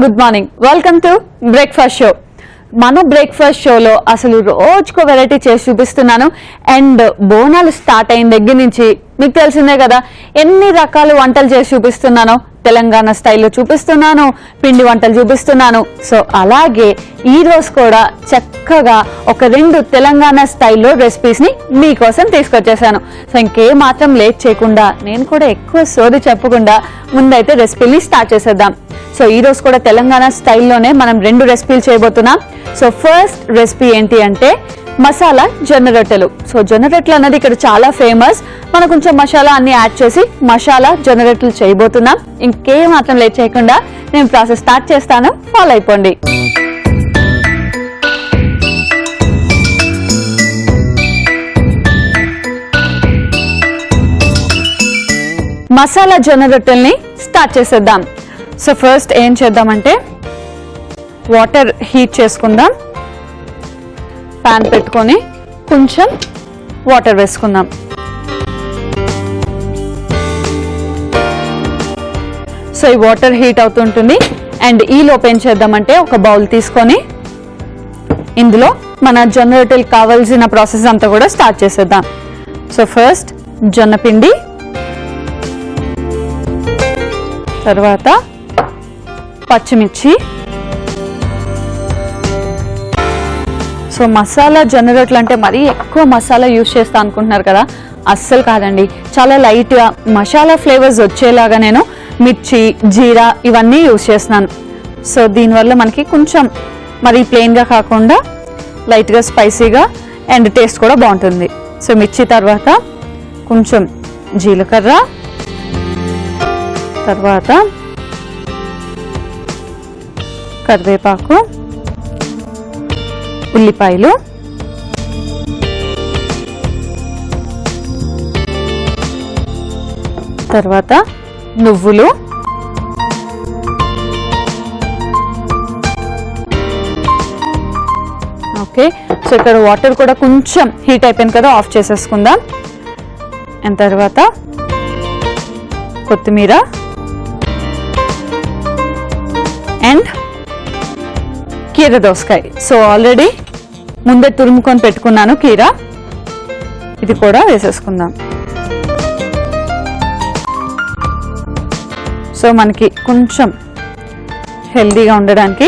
Good morning, welcome to breakfast show. మన breakfast షోలో అసలు రోజుకో వెరైటీ చేసి చూపిస్తున్నాను. అండ్ బోనాలు స్టార్ట్ అయిన దగ్గర నుంచి మీకు తెలిసిందే కదా ఎన్ని రకాల వంటలు చేసి చూపిస్తున్నానో. తెలంగాణ స్టైల్లో చూపిస్తున్నాను, పిండి వంటలు చూపిస్తున్నాను. సో అలాగే ఈ రోజు కూడా చక్కగా ఒక 2 తెలంగాణ స్టైల్లో రెసిపీస్ ని మీకోసం తీసుకొచ్చేసాను. సో ఇంకేం మాత్రం లేట్ చేయకుండా నేను కూడా ఎక్కువ సోది చెప్పకుండా ముందైతే రెసిపీని స్టార్ట్ చేసేద్దాం. సో ఈ రోజు కూడా తెలంగాణ స్టైల్లోనే మనం 2 రెసిపీలు చేయబోతున్నాం. సో ఫస్ట్ రెసిపీ ఏంటి అంటే మసాలా జొన్న రొట్టెలు. సో జొన్న రొట్టెలు అన్నది ఇక్కడ చాలా ఫేమస్. మనం కొంచెం మసాలా అన్ని యాడ్ చేసి మసాలా జొన్న రొట్టెలు చేయబోతున్నాం. ఇంకేం మాత్రం లేట్ చేయకుండా నేను ప్రాసెస్ స్టార్ట్ చేస్తాను, ఫాలో అయిపోండి. మసాలా జొన్న రొట్టెల్ని స్టార్ట్ చేసేద్దాం. సో ఫస్ట్ ఏం చేద్దామంటే వాటర్ హీట్ చేసుకుందాం. ప్యాన్ పెట్టుకొని కొంచెం వాటర్ వేసుకుందాం. సో ఈ వాటర్ హీట్ అవుతుంటుంది. అండ్ ఈ లోపు ఏం చేద్దామంటే ఒక బౌల్ తీసుకొని ఇందులో మన జొన్న రొట్టెలకు కావాల్సిన ప్రాసెస్ అంతా కూడా స్టార్ట్ చేసేద్దాం. సో ఫస్ట్ జొన్న పిండి, తర్వాత పచ్చిమిర్చి. సో మసాలా జొన్న రొట్టెలు అంటే మరీ ఎక్కువ మసాలా యూజ్ చేస్తా అనుకుంటున్నారు కదా, అస్సలు కాదండి. చాలా లైట్గా మసాలా ఫ్లేవర్స్ వచ్చేలాగా నేను మిర్చి, జీరా ఇవన్నీ యూజ్ చేస్తున్నాను. సో దీనివల్ల మనకి కొంచెం మరీ ప్లెయిన్గా కాకుండా లైట్గా స్పైసీగా అండ్ టేస్ట్ కూడా బాగుంటుంది. సో మిర్చి తర్వాత కొంచెం జీలకర్ర, తర్వాత కరివేపాకు, ఉల్లిపాయలు, తర్వాత నువ్వులు, ఓకే. సో ఇక్కడ వాటర్ కూడా కొంచెం హీట్ అయిపోయింది కదా, ఆఫ్ చేసేసుకుందాం. అండ్ తర్వాత కొత్తిమీర అండ్ కీర దోసకాయ. సో ఆల్రెడీ ముందే తురుముకొని పెట్టుకున్నాను కీర, ఇది కూడా వేసేసుకుందాం. సో మనకి కొంచెం హెల్దీగా ఉండడానికి,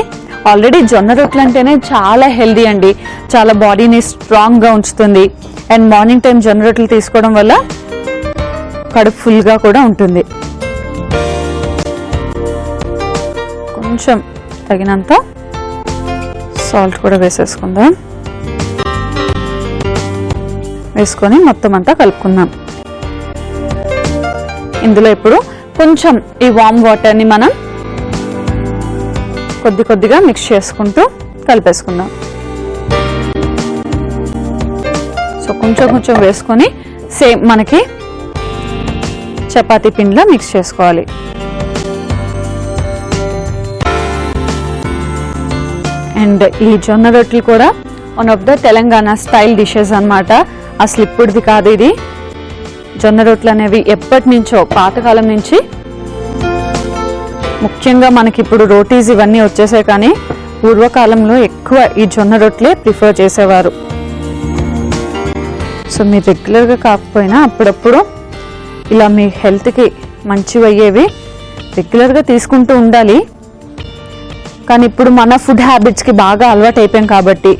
ఆల్రెడీ జొన్న రొట్టెలు అంటేనే చాలా హెల్దీ అండి, చాలా బాడీని స్ట్రాంగ్గా ఉంచుతుంది. అండ్ మార్నింగ్ టైం జొన్న రొట్టెలు తీసుకోవడం వల్ల కడుపు ఫుల్గా కూడా ఉంటుంది. కొంచెం తగినంత సాల్ట్ కూడా వేసేసుకుందాం. వేసుకొని మొత్తం అంతా కలుపుకుందాం. ఇందులో ఇప్పుడు కొంచెం ఈ వామ్ వాటర్ని మనం కొద్ది కొద్దిగా మిక్స్ చేసుకుంటూ కలిపేసుకుందాం. సో కొంచెం కొంచెం వేసుకొని సేమ్ మనకి చపాతీ పిండిలో మిక్స్ చేసుకోవాలి. అండ్ ఈ జొన్న రొట్టెలు కూడా one of the Telangana style dishes అన్నమాట. అసలు ఇప్పుడుది కాదు ఇది. జొన్న రొట్టెలు అనేవి ఎప్పటి నుంచో, పాతకాలం నుంచి, ముఖ్యంగా మనకి ఇప్పుడు రోటీస్ ఇవన్నీ వచ్చేసాయి, కానీ పూర్వకాలంలో ఎక్కువ ఈ జొన్న రొట్టెలే ప్రిఫర్ చేసేవారు. సో మీరు రెగ్యులర్గా కాకపోయినా అప్పుడప్పుడు ఇలా మీ హెల్త్కి మంచివి అయ్యేవి రెగ్యులర్గా తీసుకుంటూ ఉండాలి. కానీ ఇప్పుడు మన ఫుడ్ హ్యాబిట్స్కి బాగా అలవాటు అయిపోయాం కాబట్టి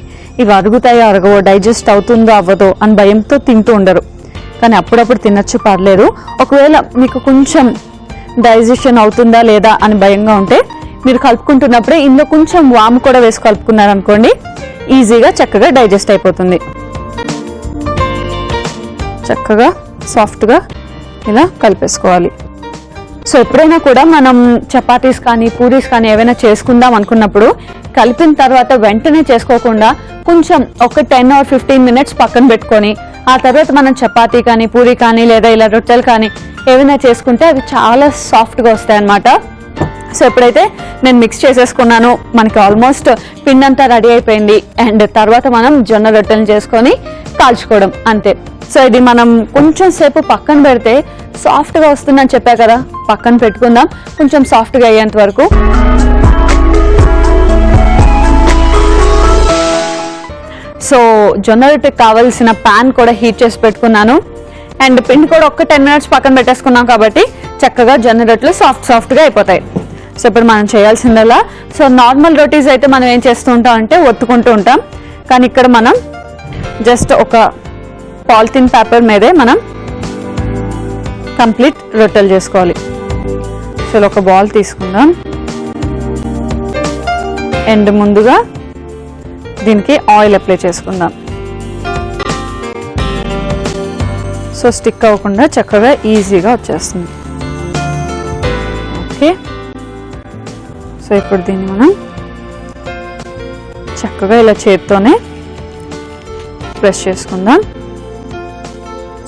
ఇవి అరుగుతాయో అరగవో, డైజెస్ట్ అవుతుందో అవ్వదో అని భయంతో తింటూ ఉండరు. కానీ అప్పుడప్పుడు తినచ్చు, పర్లేదు. ఒకవేళ మీకు కొంచెం డైజెషన్ అవుతుందా లేదా అని భయంగా ఉంటే మీరు కలుపుకుంటున్నప్పుడే ఇందులో కొంచెం వాము కూడా వేసి కలుపుకున్నారనుకోండి, ఈజీగా చక్కగా డైజెస్ట్ అయిపోతుంది. చక్కగా సాఫ్ట్గా ఇలా కలిపేసుకోవాలి. సో ఎప్పుడైనా కూడా మనం చపాతీస్ కానీ పూరీస్ కానీ ఏవైనా చేసుకుందాం అనుకున్నప్పుడు కలిపిన తర్వాత వెంటనే చేసుకోకుండా కొంచెం ఒక 10 or 15 minutes పక్కన పెట్టుకొని ఆ తర్వాత మనం చపాతీ కానీ పూరీ కానీ లేదా ఇలా రొట్టెలు కానీ ఏవైనా చేసుకుంటే అవి చాలా సాఫ్ట్గా వస్తాయి అన్నమాట. సో ఎప్పుడైతే నేను మిక్స్ చేసేసుకున్నాను, మనకి ఆల్మోస్ట్ పిండి అంతా రెడీ అయిపోయింది. అండ్ తర్వాత మనం జొన్న రొట్టెలు చేసుకొని కాల్చుకోవడం అంతే. సో ఇది మనం కొంచెం సేపు పక్కన పెడితే సాఫ్ట్గా వస్తుందని చెప్పా కదా, పక్కన పెట్టుకుందాం కొంచెం సాఫ్ట్గా అయ్యేంత వరకు. సో జొన్న రొట్టెకి కావాల్సిన ప్యాన్ కూడా హీట్ చేసి పెట్టుకున్నాను. అండ్ పిండి కూడా ఒక 10 minutes పక్కన పెట్టేసుకున్నాం కాబట్టి చక్కగా జొన్న రొట్టెలు సాఫ్ట్గా అయిపోతాయి. సో ఇప్పుడు మనం చేయాల్సిందల్లా, సో నార్మల్ రోటీస్ అయితే మనం ఏం చేస్తూ ఉంటాం అంటే ఒత్తుకుంటూ ఉంటాం, కానీ ఇక్కడ మనం జస్ట్ ఒక పాలిథిన్ పేపర్ మీదే మనం కంప్లీట్ రొట్టెలు చేసుకోవాలి. సో ఒక బాల్ తీసుకుందాం అండ్ ముందుగా దీనికి ఆయిల్ అప్లై చేసుకుందాం. సో స్టిక్ అవ్వకుండా చక్కగా ఈజీగా వచ్చేస్తుంది. ఓకే, సో ఇప్పుడు దీన్ని మనం చక్కగా ఇలా చేత్తోనే ప్రెస్ చేసుకుందాం.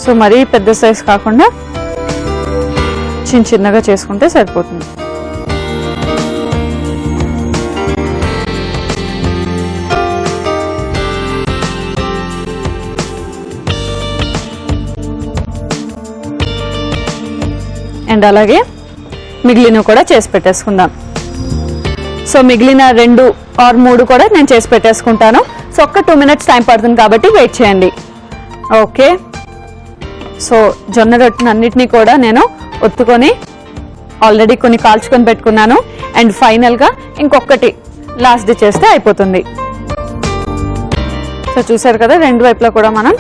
సో మరీ పెద్ద సైజ్ కాకుండా చిన్నగా చేసుకుంటే సరిపోతుంది. అండ్ అలాగే మిగిలిన కూడా చేసి పెట్టేసుకుందాం. సో మిగిలిన 2 or 3 కూడా నేను చేసి పెట్టేసుకుంటాను. సో ఒక్క 2 minutes టైం పడుతుంది కాబట్టి వెయిట్ చేయండి. ఓకే, సో జొన్న రొట్టెని అన్నిటినీ కూడా నేను ఒత్తుకొని ఆల్రెడీ కొన్ని కాల్చుకొని పెట్టుకున్నాను. అండ్ ఫైనల్గా ఇంకొకటి లాస్ట్ది చేస్తే అయిపోతుంది. సో చూసారు కదా, 2 వైపులా కూడా మనం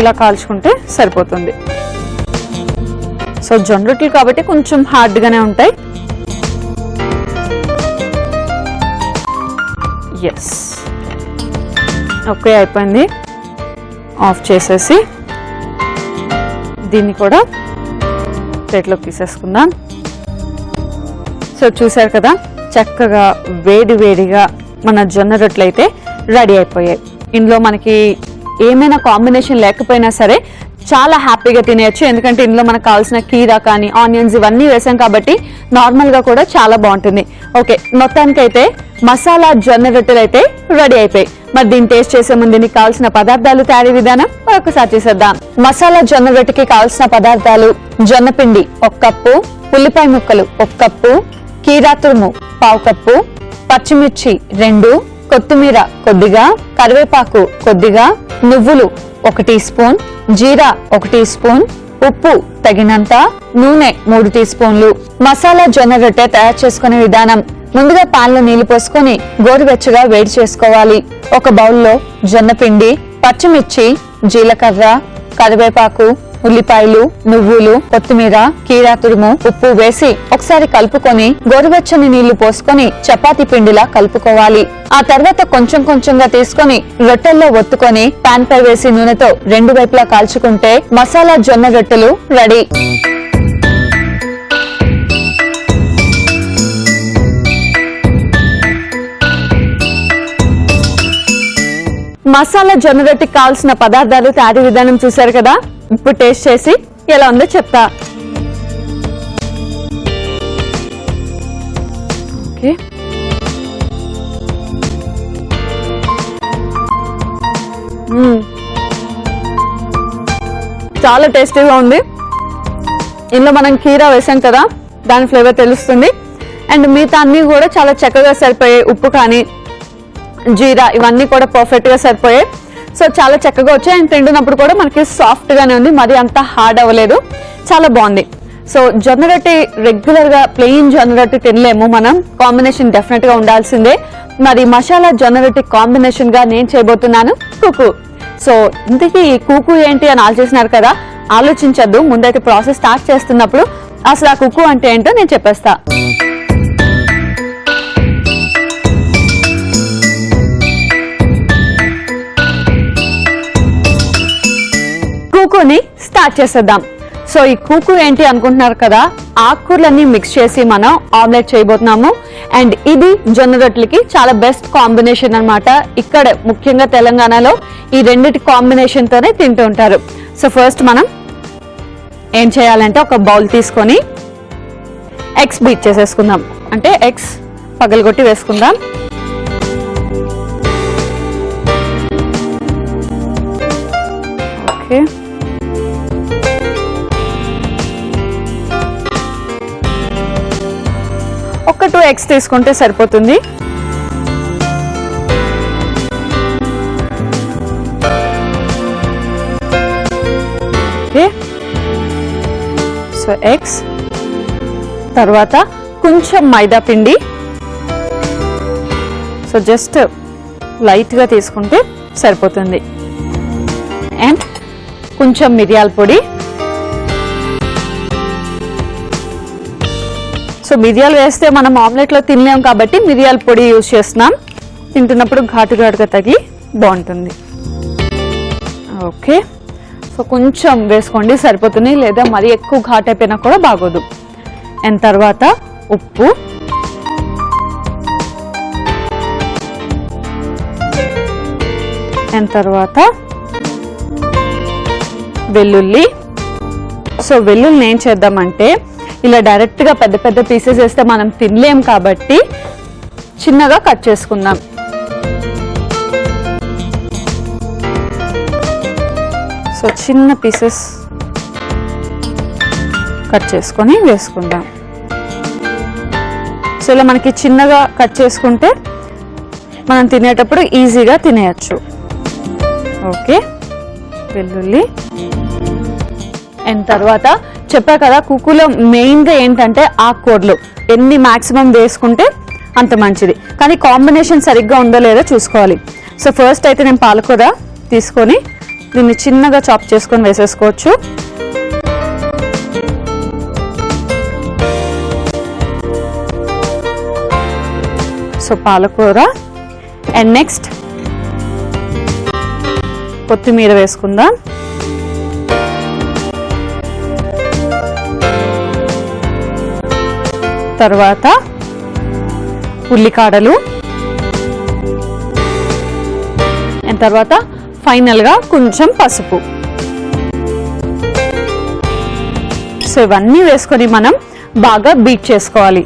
ఇలా కాల్చుకుంటే సరిపోతుంది. సో జొన్న రొట్టెలు కాబట్టి కొంచెం హార్డ్గానే ఉంటాయి. ఎస్, ఓకే అయిపోయింది. ఆఫ్ చేసేసి దీన్ని కూడా ప్లేట్లోకి తీసేసుకుందాం. సో చూసారు కదా, చక్కగా వేడిగా మన జొన్న రొట్టెలు అయితే రెడీ అయిపోయాయి. ఇందులో మనకి ఏమైనా కాంబినేషన్ లేకపోయినా సరే చాలా హ్యాపీగా తినేయచ్చు, ఎందుకంటే ఇందులో మనకు కావాల్సిన కీరా కానీ ఆనియన్స్ ఇవన్నీ వేసాం కాబట్టి నార్మల్గా కూడా చాలా బాగుంటుంది. ఓకే, మొత్తానికైతే మసాలా జొన్న రొట్టెలు అయితే రెడీ అయిపోయాయి. మరి దీన్ని టేస్ట్ చేసే ముందు దీనికి కావాల్సిన పదార్థాలు, తయారీ విధానం మరొకసారి చేసేద్దాం. మసాలా జొన్న రొట్టెకి కావాల్సిన పదార్థాలు: జొన్న పిండి 1 కప్పు, ఉల్లిపాయ ముక్కలు 1 కప్పు, కీరా తురుము 1/2 కప్పు, పచ్చిమిర్చి 2, కొత్తిమీర కొద్దిగా, కరివేపాకు కొద్దిగా, నువ్వులు 1 టీ స్పూన్, జీరా 1 టీ స్పూన్, ఉప్పు తగినంత, నూనె 3 టీ స్పూన్లు. మసాలా జొన్న రొట్టె తయారు చేసుకునే విధానం: ముందుగా పాన్లో నీళ్లు పోసుకొని గోరువెచ్చగా వేడి చేసుకోవాలి. ఒక బౌల్లో జొన్న పిండి, పచ్చిమిర్చి, జీలకర్ర, కరివేపాకు, ఉల్లిపాయలు, నువ్వులు, కొత్తిమీర, కీరా తురుము, ఉప్పు వేసి ఒకసారి కలుపుకొని గోరువెచ్చని నీళ్లు పోసుకొని చపాతీ పిండిలా కలుపుకోవాలి. ఆ తర్వాత కొంచెంగా తీసుకొని రొట్టెల్లో ఒత్తుకొని పాన్ పై వేసి నూనెతో 2 వైపులా కాల్చుకుంటే మసాలా జొన్న రొట్టెలు రెడీ. మసాలా జొన్న రొట్టెకి కావాల్సిన పదార్థాలు, తయారీ విధానం చూసారు కదా. ఇప్పుడు టేస్ట్ చేసి ఎలా ఉందో చెప్తా. ఓకే, చాలా టేస్టీగా ఉంది. ఇందులో మనం కీరా వేసాం కదా, దాని ఫ్లేవర్ తెలుస్తుంది. అండ్ మిగతా అన్ని కూడా చాలా చక్కగా సరిపోయాయి. ఉప్పు కానీ జీరా ఇవన్నీ కూడా పర్ఫెక్ట్ గా సరిపోయాయి. సో చాలా చక్కగా వచ్చాయి. అండ్ తింటున్నప్పుడు కూడా మనకి సాఫ్ట్ గానే ఉంది, మరి అంత హార్డ్ అవ్వలేదు, చాలా బాగుంది. సో జొన్న రొట్టె రెగ్యులర్ గా ప్లెయిన్ జొన్న రొట్టె తినలేము మనం, కాంబినేషన్ డెఫినెట్ గా ఉండాల్సిందే. మరి మసాలా జొన్న రొట్టె కాంబినేషన్ గా నేను చేయబోతున్నాను కుకు. సో ఇంతకీ ఈ కుకు ఏంటి అని ఆలోచిస్తున్నారు కదా, ఆలోచించద్దు, ముందైతే ప్రాసెస్ స్టార్ట్ చేస్తున్నప్పుడు అసలు ఆ కుకు అంటే ఏంటో నేను చెప్పేస్తా. కూకుని స్టార్ట్ చేసేద్దాం. సో ఈ కూకు ఏంటి అనుకుంటున్నారు కదా, ఆకుకూరలన్నీ మిక్స్ చేసి మనం ఆమ్లెట్ చేయబోతున్నాము. అండ్ ఇది జొన్న రొట్టెలకి చాలా బెస్ట్ కాంబినేషన్ అన్నమాట. ఇక్కడ ముఖ్యంగా తెలంగాణలో ఈ రెండిటి కాంబినేషన్ తోనే తింటూ ఉంటారు. సో ఫస్ట్ మనం ఏం చేయాలంటే ఒక బౌల్ తీసుకొని ఎగ్స్ బీట్ చేసేసుకుందాం, అంటే ఎగ్స్ పగలగొట్టి వేసుకుందాం. ఓకే, ఒక 2 eggs తీసుకుంటే సరిపోతుంది. సో ఎగ్స్, తర్వాత కొంచెం మైదా పిండి, సో జస్ట్ లైట్గా తీసుకుంటే సరిపోతుంది. అండ్ కొంచెం మిరియాల పొడి. సో మిరియాలు వేస్తే మనం ఆమ్లెట్లో తినలేం కాబట్టి మిరియాల పొడి యూజ్ చేస్తున్నాం. తింటున్నప్పుడు ఘాటు ఘాటుగా తగిలి బాగుంటుంది. ఓకే, సో కొంచెం వేసుకోండి సరిపోతుంది, లేదా మరీ ఎక్కువ ఘాటు అయిపోయినా కూడా బాగోదు. అండ్ తర్వాత ఉప్పు, అండ్ తర్వాత వెల్లుల్లి. సో వెల్లుల్లి ఏం చేద్దామంటే ఇలా డైరెక్ట్గా పెద్ద పెద్ద పీసెస్ వేస్తే మనం తినలేం కాబట్టి చిన్నగా కట్ చేసుకుందాం. సో చిన్న పీసెస్ కట్ చేసుకొని వేసుకుందాం. సో ఇలా మనకి చిన్నగా కట్ చేసుకుంటే మనం తినేటప్పుడు ఈజీగా తినేయచ్చు. ఓకే, వెల్లుల్లి. అండ్ తర్వాత చెప్పా కదా కుక్కులో మెయిన్గా ఏంటంటే ఆకుకూరలు ఎన్ని మ్యాక్సిమం వేసుకుంటే అంత మంచిది, కానీ కాంబినేషన్ సరిగ్గా ఉందో లేదో చూసుకోవాలి. సో ఫస్ట్ అయితే నేను పాలకూర తీసుకొని దీన్ని చిన్నగా చాప్ చేసుకొని వేసేసుకోవచ్చు. సో పాలకూర. అండ్ నెక్స్ట్ కొత్తిమీర వేసుకుందాం. తర్వాత ఉల్లికాడలు. అండ్ తర్వాత ఫైనల్గా కొంచెం పసుపు. సో ఇవన్నీ వేసుకొని మనం బాగా బీట్ చేసుకోవాలి.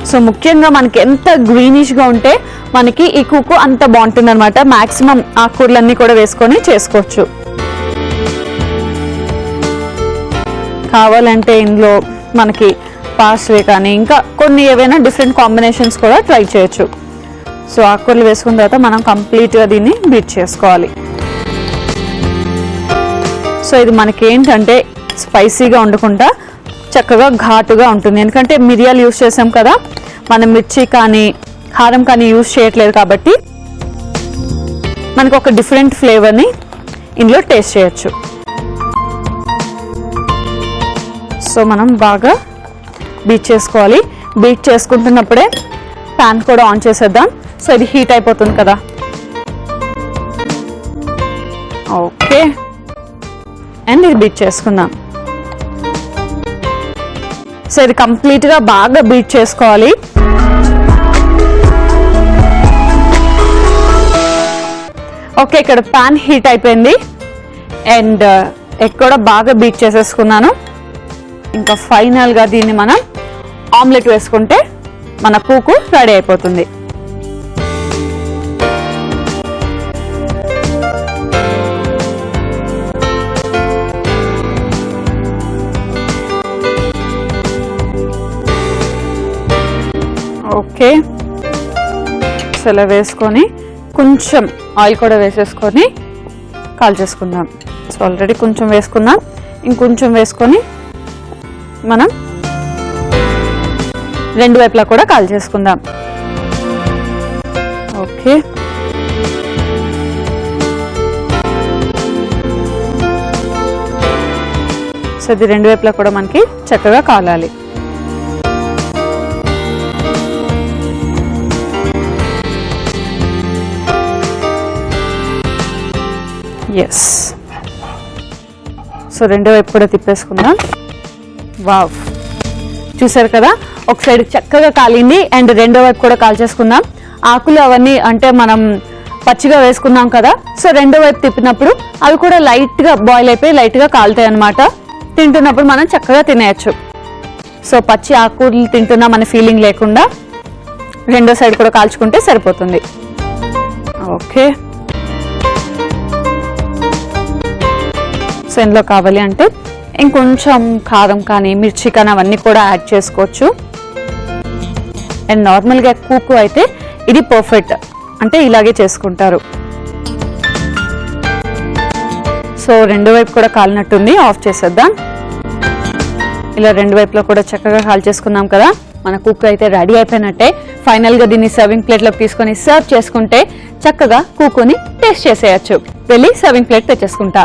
సో ముఖ్యంగా మనకి ఎంత గ్రీనిష్గా ఉంటే మనకి ఈ కుక్కు అంత బాగుంటుంది అనమాట. మ్యాక్సిమం ఆకుకూరలన్నీ కూడా వేసుకొని చేసుకోవచ్చు. కావాలంటే ఇందులో మనకి పాస్వే కానీ ఇంకా కొన్ని ఏవైనా డిఫరెంట్ కాంబినేషన్స్ కూడా ట్రై చేయొచ్చు. సో ఆకుకూరలు వేసుకున్న తర్వాత మనం కంప్లీట్గా దీన్ని బీట్ చేసుకోవాలి. సో ఇది మనకి ఏంటంటే స్పైసీగా ఉండకుండా చక్కగా ఘాటుగా ఉంటుంది, ఎందుకంటే మిరియాలు యూజ్ చేసాం కదా, మనం మిర్చి కానీ కారం కానీ యూజ్ చేయట్లేదు కాబట్టి మనకు ఒక డిఫరెంట్ ఫ్లేవర్ని ఇందులో టేస్ట్ చేయొచ్చు. సో మనం బాగా బీట్ చేసుకోవాలి. బీట్ చేసుకుంటున్నప్పుడే ప్యాన్ కూడా ఆన్ చేసేద్దాం. సో ఇది హీట్ అయిపోతుంది కదా. ఓకే, అండ్ ఇది బీట్ చేసుకుందాం. సో ఇది కంప్లీట్గా బాగా బీట్ చేసుకోవాలి. ఓకే, ఇక్కడ ప్యాన్ హీట్ అయిపోయింది అండ్ ఎగ్ కూడా బాగా బీట్ చేసేసుకున్నాను. ఇంకా ఫైనల్గా దీన్ని మనం ఆమ్లెట్ వేసుకుంటే మన కుక్కు రెడీ అయిపోతుంది. ఓకే, సో ఇలా వేసుకొని కొంచెం ఆయిల్ కూడా వేసేసుకొని కాల్చేసుకుందాం. సో ఆల్రెడీ కొంచెం వేసుకున్నాం, ఇంకొంచెం వేసుకొని మనం రెండు వైపులా కూడా కాల్చేసుకుందాం. ఓకే, సో ఇది రెండు వైపులా కూడా మనకి చక్కగా కాలాలి. ఎస్, సో రెండో వైపు కూడా తిప్పేసుకుందాం. వావ్, చూసారు కదా, ఒక సైడ్ చక్కగా కాలింది అండ్ రెండో వైపు కూడా కాల్చేసుకుందాం. ఆకులు అవన్నీ అంటే మనం పచ్చిగా వేసుకున్నాం కదా, సో రెండో వైపు తిప్పినప్పుడు అవి కూడా లైట్గా బాయిల్ అయిపోయి లైట్గా కాలుతాయి అన్నమాట. తింటున్నప్పుడు మనం చక్కగా తినేయచ్చు. సో పచ్చి ఆకుకూరలు తింటున్నాం అనే ఫీలింగ్ లేకుండా రెండో సైడ్ కూడా కాల్చుకుంటే సరిపోతుంది. ఓకే, సో ఇందులో కావాలి అంటే ఇంకొంచెం కారం కానీ మిర్చి కానీ అవన్నీ కూడా యాడ్ చేసుకోవచ్చు. అండ్ నార్మల్గా కుక్కు అయితే ఇది పర్ఫెక్ట్, అంటే ఇలాగే చేసుకుంటారు. సో రెండో వైపు కూడా కాలినట్టుంది, ఆఫ్ చేసేద్దాం. ఇలా రెండు వైపులా కూడా చక్కగా కాల్చేసుకున్నాం కదా, మన కుక్ అయితే రెడీ అయిపోయినట్టే. ఫైనల్ గా దీన్ని సర్వింగ్ ప్లేట్ లోకి తీసుకొని సర్వ్ చేసుకుంటే చక్కగా కుక్కుని టేస్ట్ చేసేయచ్చు. వెళ్ళి సర్వింగ్ ప్లేట్ తెచ్చేసుకుంటా.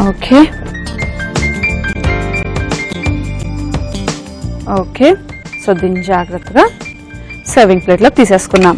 ఓకే ఓకే, సో దీన్ని జాగ్రత్తగా సర్వింగ్ ప్లేట్లో తీసేసుకున్నాం.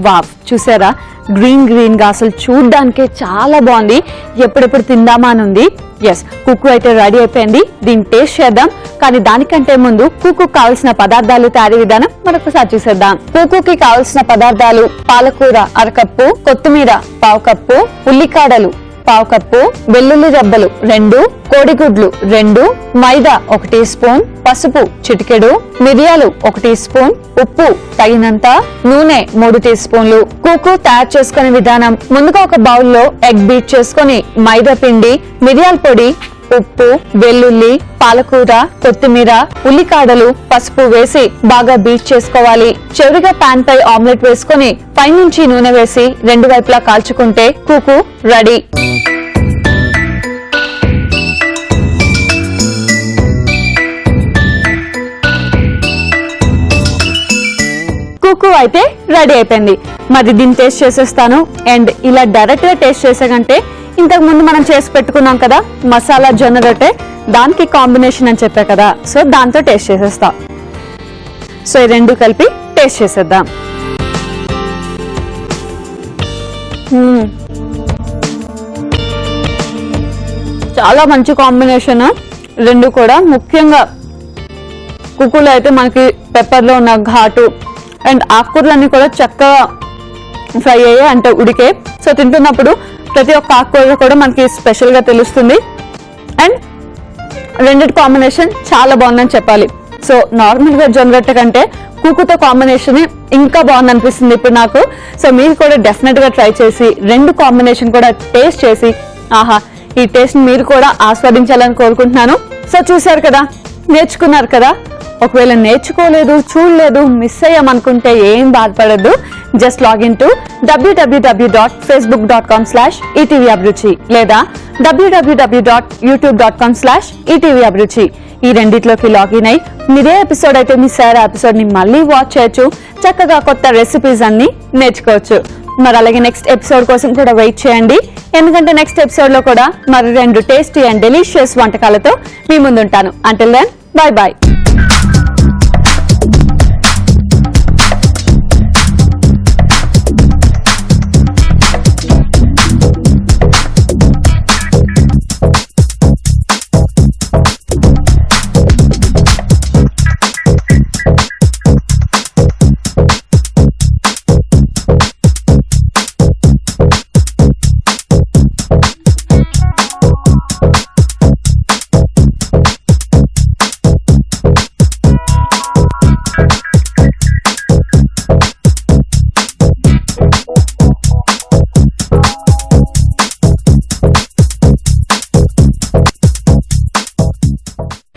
వావ్, చూసారా గ్రీన్ గా అసలు చూడ్డానికే చాలా బాగుంది. ఎప్పుడెప్పుడు తిందామా అని ఉంది. ఎస్, కుక్కు అయితే రెడీ అయిపోయింది. దీన్ని టేస్ట్ చేద్దాం. కానీ దానికంటే ముందు కుక్కు కావాల్సిన పదార్థాలు, తయారీ విధానం మరొకసారి చూసేద్దాం. కుక్కుకి కావాల్సిన పదార్థాలు: పాలకూర 1/2 కప్పు, కొత్తిమీర 1/2 కప్పు, ఉల్లికాడలు 1/2 కప్పు, వెల్లుల్లి రెబ్బలు 2, కోడిగుడ్లు 2, మైదా 1 టీ స్పూన్, పసుపు చిటికెడు, మిరియాలు 1 టీ స్పూన్, ఉప్పు తగినంత, నూనె 3 టీ స్పూన్లు. కుక్కు తయారు చేసుకునే విధానం: ముందుగా ఒక బౌల్లో ఎగ్ బీట్ చేసుకుని మైదా పిండి, మిరియాల పొడి, ఉప్పు, వెల్లుల్లి, పాలకూర, కొత్తిమీర, ఉల్లికాడలు, పసుపు వేసి బాగా బీట్ చేసుకోవాలి. చివరిగా పాన్ పై ఆమ్లెట్ వేసుకుని పైనుంచి నూనె వేసి రెండు వైపులా కాల్చుకుంటే కుక్కు రెడీ. కుక్కు అయితే రెడీ అయిపోయింది. మరి దీన్ని టేస్ట్ చేసేస్తాను. అండ్ ఇలా డైరెక్ట్ గా టేస్ట్ చేసే కంటే ఇంతకు ముందు మనం చేసి పెట్టుకున్నాం కదా మసాలా జొన్న రొట్టె, దానికి కాంబినేషన్ అని చెప్పా కదా, సో దాంతో టేస్ట్ చేసేస్తాం. సో ఈ రెండు కలిపి టేస్ట్ చేసేద్దాం. చాలా మంచి కాంబినేషన్ రెండు కూడా. ముఖ్యంగా కుక్కులో అయితే మనకి పెప్పర్లో ఉన్న ఘాటు అండ్ ఆకుకూరలన్నీ కూడా చక్కగా ఫ్రై అయ్యాయి, అంటే ఉడికే. సో తింటున్నప్పుడు ప్రతి ఒక్క ఆకుకూర కూడా మనకి స్పెషల్ గా తెలుస్తుంది. అండ్ రెండిటి కాంబినేషన్ చాలా బాగుందని చెప్పాలి. సో నార్మల్ గా జొన్న రొట్టె కంటే కుక్కుతో కాంబినేషన్ ఇంకా బాగుంది అనిపిస్తుంది ఇప్పుడు నాకు. సో మీరు కూడా డెఫినెట్ గా ట్రై చేసి రెండు కాంబినేషన్ కూడా టేస్ట్ చేసి ఆహా ఈ టేస్ట్ మీరు కూడా ఆస్వాదించాలని కోరుకుంటున్నాను. సో చూసారు కదా, నేర్చుకున్నారు కదా. ఒకవేళ నేర్చుకోలేదు, చూడలేదు, మిస్ అయ్యామనుకుంటే ఏం బాధపడద్దు. జస్ట్ లాగిన్ టు www.facebook.com/etvabruchi లేదా www.youtube.com/etvabruchi ఈ రెండిట్లోకి లాగిన్ అయి మీరే ఎపిసోడ్ అయితే మిస్ అయ్యారు ఎపిసోడ్ ని మళ్ళీ వాచ్ చేయొచ్చు. చక్కగా కొత్త రెసిపీస్ అన్ని నేర్చుకోవచ్చు. మరి అలాగే నెక్స్ట్ ఎపిసోడ్ కోసం కూడా వెయిట్ చేయండి. ఎందుకంటే నెక్స్ట్ ఎపిసోడ్ లో కూడా మరి 2 టేస్టీ అండ్ డెలిషియస్ వంటకాలతో మీ ముందుంటాను. Until then bye by.